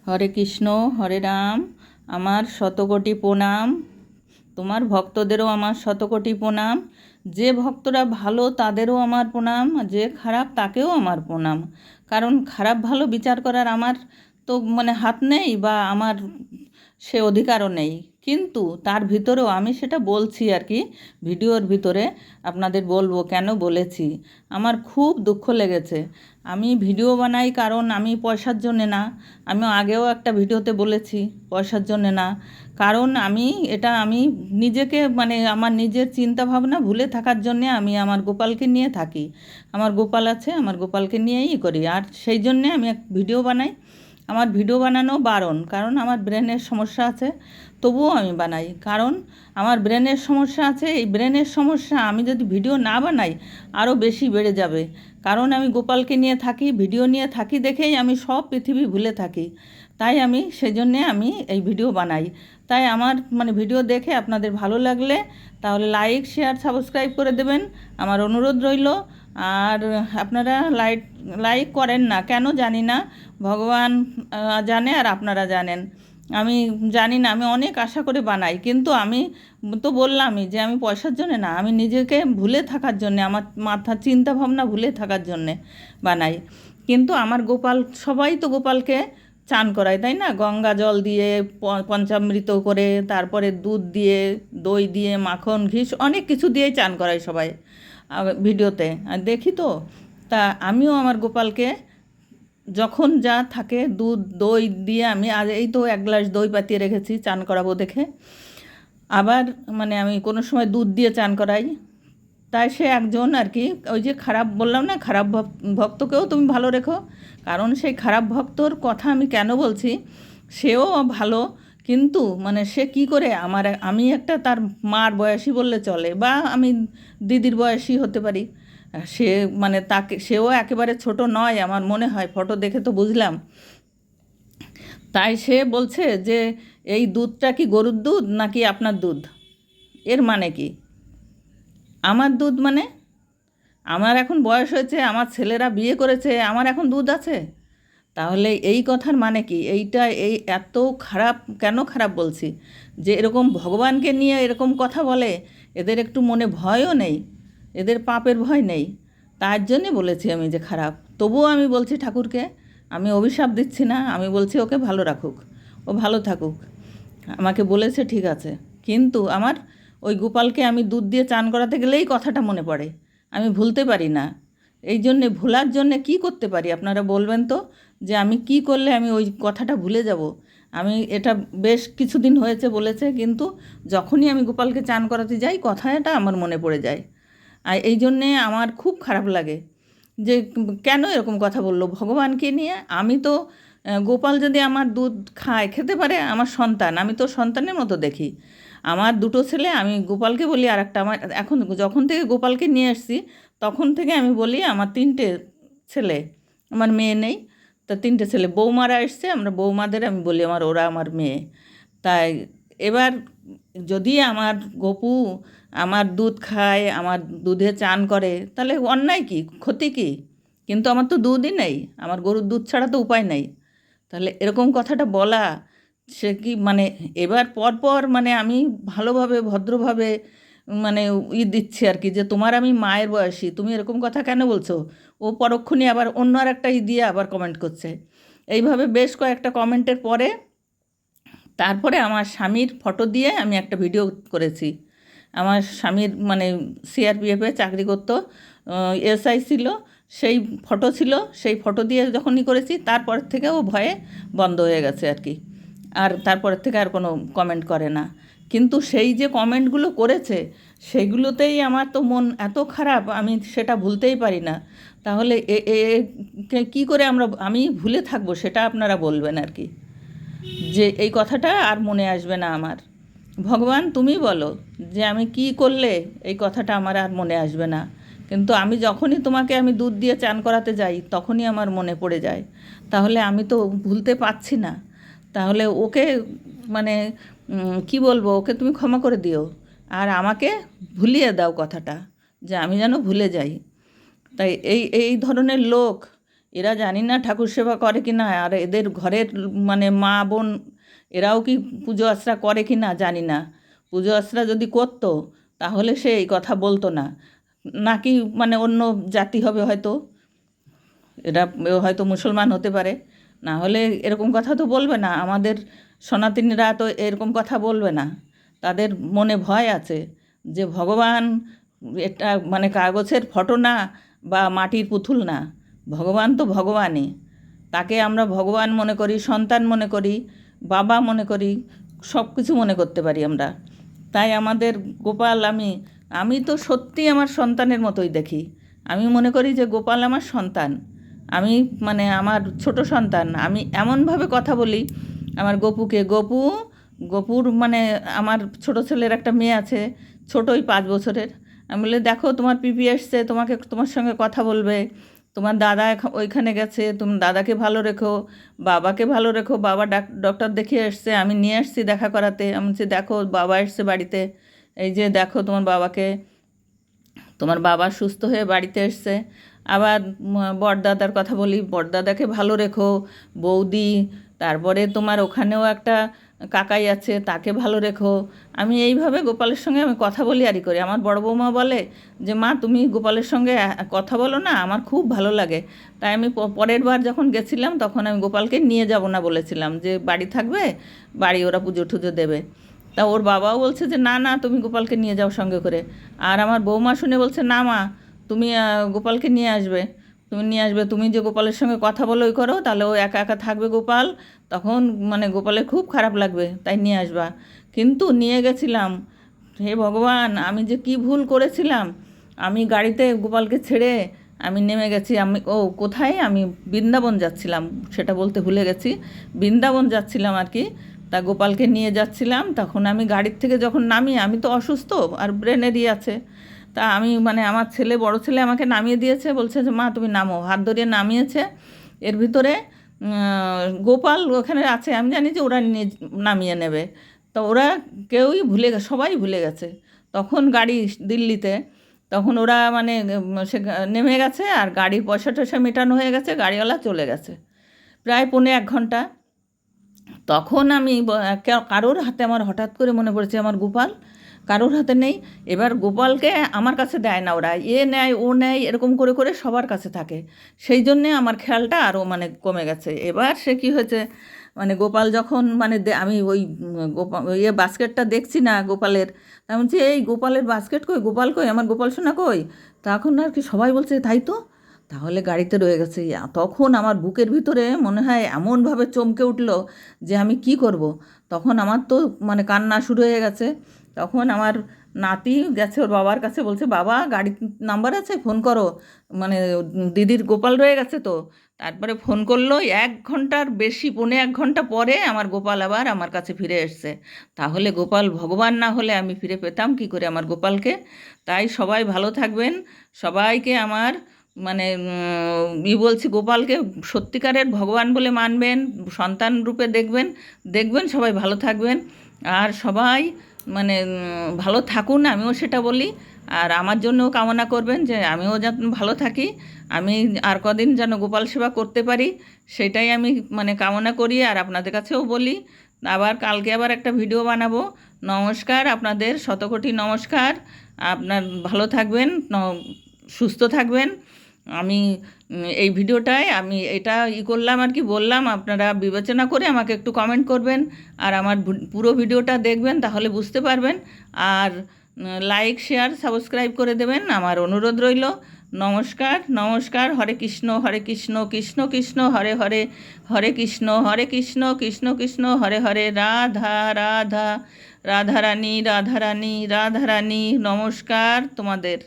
হরে কৃষ্ণ, হরে রাম। আমার শতকোটি প্রণাম। তোমার ভক্তদেরও আমার শতকোটি প্রণাম। যে ভক্তরা ভালো তাদেরও আমার প্রণাম, যে খারাপ তাকেও আমার প্রণাম। কারণ খারাপ ভালো বিচার করার আমার তো হাত নেই, বা আমার সে অধিকারও নেই। কিন্তু তার ভিতরেও আমি সেটা বলছি আর কি, ভিডিওর ভিতরে আপনাদের বলবো কেন বলেছি। আমার খুব দুঃখ লেগেছে। আমি ভিডিও বানাই কারণ আমি পয়সার জন্যে না। আমি আগেও একটা ভিডিওতে বলেছি, পয়সার জন্যে না। কারণ আমি নিজেকে আমার নিজের চিন্তা ভাবনা ভুলে থাকার জন্যে আমি আমার গোপালকে নিয়ে থাকি। আমার গোপাল আছে, আমার গোপালকে নিয়েই করি, আর সেই জন্যে আমি এক ভিডিও বানাই। আমার ভিডিও বানানো বারণ, কারণ আমার ব্রেনের সমস্যা আছে। তবুও আমি বানাই, কারণ আমার ব্রেনের সমস্যা আছে। এই ব্রেনের সমস্যা আমি যদি ভিডিও না বানাই আরও বেশি বেড়ে যাবে। কারণ আমি গোপালকে নিয়ে থাকি, ভিডিও নিয়ে থাকি দেখেই আমি সব পৃথিবী ভুলে থাকি। তাই আমি সেই জন্যে আমি এই ভিডিও বানাই। তাই আমার ভিডিও দেখে আপনাদের ভালো লাগলে তাহলে লাইক, শেয়ার, সাবস্ক্রাইব করে দেবেন, আমার অনুরোধ রইল। আর আপনারা লাইক করেন না কেন জানি না, ভগবান জানে আর আপনারা জানেন। আমি জানি না, আমি অনেক আশা করে বানাই, কিন্তু আমি তো বললামই যে আমি পয়সার জন্যে না, আমি নিজেকে ভুলে থাকার জন্যে, আমার মাথার চিন্তা ভাবনা ভুলে থাকার জন্যে বানাই। কিন্তু আমার গোপাল, সবাই তো গোপালকে চান করায়, তাই না? গঙ্গা জল দিয়ে, পঞ্চামৃত করে, তারপরে দুধ দিয়ে, দই দিয়ে, মাখন, ঘি, অনেক কিছু দিয়েই চান করায় সবাই ভিডিওতে, আর দেখি তো। তা আমিও আমার গোপালকে যখন যা থাকে দুধ দই দিয়ে, আমি আজ এই তো এক গ্লাস দই পাতিয়ে রেখেছি চান করাবো দেখে। আবার আমি কোনো সময় দুধ দিয়ে চান করাই। তাই সে একজন আর কি, ওই যে খারাপ বললাম না, খারাপ ভক্তকেও তুমি ভালো রেখো। কারণ সেই খারাপ ভক্তর কথা আমি কেন বলছি, সেও ভালো, কিন্তু সে কি করে আমি একটা তার মার বয়সী বললে চলে, বা আমি দিদির বয়সী হতে পারি। সে সেও একেবারে ছোট নয় আমার মনে হয়, ফটো দেখে তো বুঝলাম। তাই সে বলছে যে এই দুধটা কি গরুর দুধ নাকি আপনার দুধ? এর মানে কি? আমার দুধ আমার এখন বয়স হয়েছে, আমার ছেলেরা বিয়ে করেছে, আমার এখন দুধ আছে? তাহলে এই কথার মানে কি? এই এত খারাপ কেন খারাপ বলছি, যে এরকম ভগবানকে নিয়ে এরকম কথা বলে, এদের একটু মনে ভয়ও নেই, এদের পাপের ভয় নেই। তার জন্যে বলেছি আমি যে খারাপ। তবুও আমি বলছি ঠাকুরকে, আমি অভিশাপ দিচ্ছি না, আমি বলছি ওকে ভালো রাখুক, ও ভালো থাকুক। আমাকে বলেছে ঠিক আছে, কিন্তু আমার ওই গোপালকে আমি দুধ দিয়ে চান করাতে গেলেই কথাটা মনে পড়ে, আমি ভুলতে পারি না। এই জন্যে, ভোলার জন্যে কী করতে পারি আপনারা বলবেন তো, যে আমি কি করলে আমি ওই কথাটা ভুলে যাব? আমি এটা বেশ কিছুদিন হয়েছে বলেছে, কিন্তু যখনই আমি গোপালকে চান করাতে যাই কথাটা আমার মনে পড়ে যায়। আর এই জন্যে আমার খুব খারাপ লাগে যে কেন এরকম কথা বললো ভগবানকে নিয়ে। আমি তো গোপাল যদি আমার দুধ খেতে পারে, আমার সন্তান, আমি তো সন্তানের মতো দেখি। আমার দুটো ছেলে, আমি গোপালকে বলি, আর একটা আমার এখন যখন থেকে গোপালকে নিয়ে এসেছি তখন থেকে আমি বলি আমার তিনটে ছেলে, আমার মেয়ে নেই। তা তিনটে ছেলে, বৌমারা এসছে, আমরা বৌমাদের আমি বলি ওরা আমার মেয়ে। তাই এবার যদি আমার গপু আমার দুধ খায়, আমার দুধে চান করে, তাহলে অন্যায় কি, ক্ষতি কি? কিন্তু আমার তো দুধই নেই, আমার গরুর দুধ ছাড়া তো উপায় নেই। তাহলে এরকম কথাটা বলা, সে কি এবার পরপর আমি ভালোভাবে ভদ্রভাবে মানে দিচ্ছি আর কি, যে তোমার আমি মায়ের বয়সী, তুমি এরকম কথা কেন বলছো? ও পরক্ষণই আবার অন্য আর একটা দিয়ে আবার কমেন্ট করছে। এইভাবে বেশ কয়েকটা কমেন্টের পরে তারপরে আমার স্বামীর ফটো দিয়ে আমি একটা ভিডিও করেছি। আমার স্বামীর সিআরপিএফে চাকরি করতো, এসআই ছিল, সেই ফটো ছিল। সেই ফটো দিয়ে যখনই করেছি তারপর থেকে ও ভয়ে বন্ধ হয়ে গেছে আর কি, আর তারপরের থেকে আর কোনো কমেন্ট করে না। কিন্তু সেই যে কমেন্টগুলো করেছে সেগুলোতেই আমার তো মন এত খারাপ, আমি সেটা ভুলতেই পারি না। তাহলে কী করে আমি ভুলে থাকবো, সেটা আপনারা বলবেন আর কি, যে এই কথাটা আর মনে আসবে না আমার। ভগবান তুমি বলো যে আমি কি করলে এই কথাটা আমার আর মনে আসবে না। কিন্তু আমি যখনই তোমাকে আমি দুধ দিয়ে চান করাতে যাই তখনই আমার মনে পড়ে যায়। তাহলে আমি তো ভুলতে পারছি না। তাহলে ওকে কি বলবো, ওকে তুমি ক্ষমা করে দিও, আর আমাকে ভুলিয়ে দাও কথাটা, যে আমি যেন ভুলে যাই। তাই এই এই ধরনের লোক, এরা জানি না ঠাকুর সেবা করে কি না, আর এদের ঘরের মানে মা বোন এরাও কি পুজো আশ্রা করে কি না জানি না। পুজো আশ্রা যদি করতো তাহলে সে এই কথা বলতো না। নাকি মানে অন্য জাতি হবে হয়তো, এরা হয়তো মুসলমান হতে পারে, না হলে এরকম কথা তো বলবে না। আমাদের সনাতনীরা তো এরকম কথা বলবে না। তাদের মনে ভয় আছে যে ভগবান এটা মানে কাগজের ফটো না বা মাটির পুতুল না, ভগবান তো ভগবানই। তাকে আমরা ভগবান মনে করি, সন্তান মনে করি, বাবা মনে করি, সব কিছু মনে করতে পারি আমরা। তাই আমাদের গোপাল আমি তো সত্যি আমার সন্তানের মতোই দেখি। আমি মনে করি যে গোপাল আমার সন্তান। আমি মানে আমার ছোট সন্তান। আমি এমনভাবে কথা বলি আমার গপুর মানে আমার ছোট ছেলের একটা মেয়ে আছে, ছোটোই 5 বছরের। আমি বলি, দেখো তোমার পিপি এসছে, তোমার সঙ্গে কথা বলবে, তোমার দাদা ওইখানে গেছে, তুমি দাদাকে ভালো রেখো, বাবাকে ভালো রেখো, বাবা ডক্টর দেখিয়ে এসছে, আমি নিয়ে আসছি দেখা করাতে। আমি বলছি, দেখো বাবা এসছে বাড়িতে, এই যে দেখো তোমার বাবাকে, তোমার বাবা সুস্থ হয়ে বাড়িতে এসছে। আবার বড়দাদার কথা বলি, বড়দাদাকে ভালো রেখো, বৌদি, তারপরে তোমার ওখানেও একটা কাকাই আছে, তাকে ভালো রেখো। আমি এইভাবে গোপালের সঙ্গে আমি কথা বলি আরই করি। আমার বড় বৌমা বলে যে মা তুমি গোপালের সঙ্গে কথা বলো না, আমার খুব ভালো লাগে। তাই আমি পরের বার যখন গেছিলাম তখন আমি গোপালকে নিয়ে যাব না বলেছিলাম, যে বাড়ি থাকবে, বাড়ি ওরা পুজো টুজো দেবে। তা ওর বাবাও বলছে যে না না তুমি গোপালকে নিয়ে যাও সঙ্গে করে। আর আমার বৌমা শুনে বলছে, না মা তুমি গোপালকে নিয়ে আসবে, তুমি যে গোপালের সঙ্গে কথা বলো ওই করো, তাহলে ও একা একা থাকবে গোপাল, তখন মানে গোপালের খুব খারাপ লাগবে, তাই নিয়ে আসবা। কিন্তু নিয়ে গেছিলাম। হে ভগবান, আমি যে কি ভুল করেছিলাম। আমি গাড়িতে গোপালকে ছেড়ে আমি নেমে গেছি। কোথায়, আমি বৃন্দাবন যাচ্ছিলাম, সেটা বলতে ভুলে গেছি। বৃন্দাবন যাচ্ছিলাম আর কি। তা গোপালকে নিয়ে যাচ্ছিলাম, তখন আমি গাড়ির থেকে যখন নামি, আমি তো অসুস্থ আর ব্রেনেরই আছে। তা আমি মানে আমার বড় ছেলে আমাকে নামিয়ে দিয়েছে, বলছে যে মা তুমি নামো, হাত ধরিয়ে নামিয়েছে। এর ভিতরে গোপাল ওখানে আছে, আমি জানি যে ওরা নামিয়ে নেবে। তো ওরা কেউই সবাই ভুলে গেছে তখন গাড়ি দিল্লিতে। তখন ওরা মানে সে নেমে গেছে, আর গাড়ির পয়সা টয়সা মেটানো হয়ে গেছে, গাড়িওয়ালা চলে গেছে প্রায় 1.5 ঘন্টা। তখন আমি কারোর হাতে আমার হঠাৎ করে মনে পড়েছে আমার গোপাল কারোর হাতে নেই। এবার গোপালকে আমার কাছে দেয় না ওরা, নেয় ও নেয়, এরকম করে করে সবার কাছে থাকে। সেই জন্যে আমার খেয়ালটা আরও মানে কমে গেছে। এবার সে কী হয়েছে, মানে গোপাল যখন মানে আমি ওই বাস্কেটটা দেখছি না গোপালের, তা আমি বলছি এই গোপালের বাস্কেট কই, গোপাল কই, আমার গোপাল সোনা কই। তখন আর কি সবাই বলছে তাই তো, তাহলে গাড়িতে রয়ে গেছে। তখন আমার বুকের ভিতরে মনে হয় এমনভাবে চমকে উঠলো যে আমি কি করব। তখন আমার তো মানে কান্না শুরু হয়ে গেছে। তখন আমার নাতি গেছে ওর বাবার কাছে, বলছে বাবা গাড়ির নাম্বার আছে, ফোন করো, মানে দিদির গোপাল রয়ে গেছে তো। তারপরে ফোন করলো, 1 ঘন্টার বেশি, 1.25 ঘন্টা পরে আমার গোপাল আবার আমার কাছে ফিরে এসছে। তাহলে গোপাল ভগবান না হলে আমি ফিরে পেতাম কি করে আমার গোপালকে। তাই সবাই ভালো থাকবেন, সবাইকে আমার মানে বলছি, গোপালকে সত্যিকারের ভগবান বলে মানবেন, সন্তান রূপে দেখবেন সবাই ভালো থাকবেন। আর সবাই মানে ভালো থাকুন, আমিও সেটা বলি। আর আমার জন্যও কামনা করবেন যে আমিও যেন ভালো থাকি, আমি আর কদিন যেন গোপাল সেবা করতে পারি, সেটাই আমি মানে কামনা করি আর আপনাদের কাছেও বলি। আবার কালকে আবার একটা ভিডিও বানাবো। নমস্কার, আপনাদের শতকোটি নমস্কার। আপনার ভালো থাকবেন, সুস্থ থাকবেন। আমি এই ভিডিওটায় আমি এটা করলাম আর কি বললাম, আপনারা বিবেচনা করে আমাকে একটু কমেন্ট করবেন আর আমার পুরো ভিডিওটা দেখবেন, তাহলে বুঝতে পারবেন। আর লাইক শেয়ার সাবস্ক্রাইব করে দেবেন, আমার অনুরোধ রইল। নমস্কার নমস্কার। হরে কৃষ্ণ কৃষ্ণ কৃষ্ণ হরে হরে, হরে কৃষ্ণ কৃষ্ণ কৃষ্ণ হরে হরে। রাধা রাধা, রাধারানী রাধারানী রাধারানী। নমস্কার তোমাদের।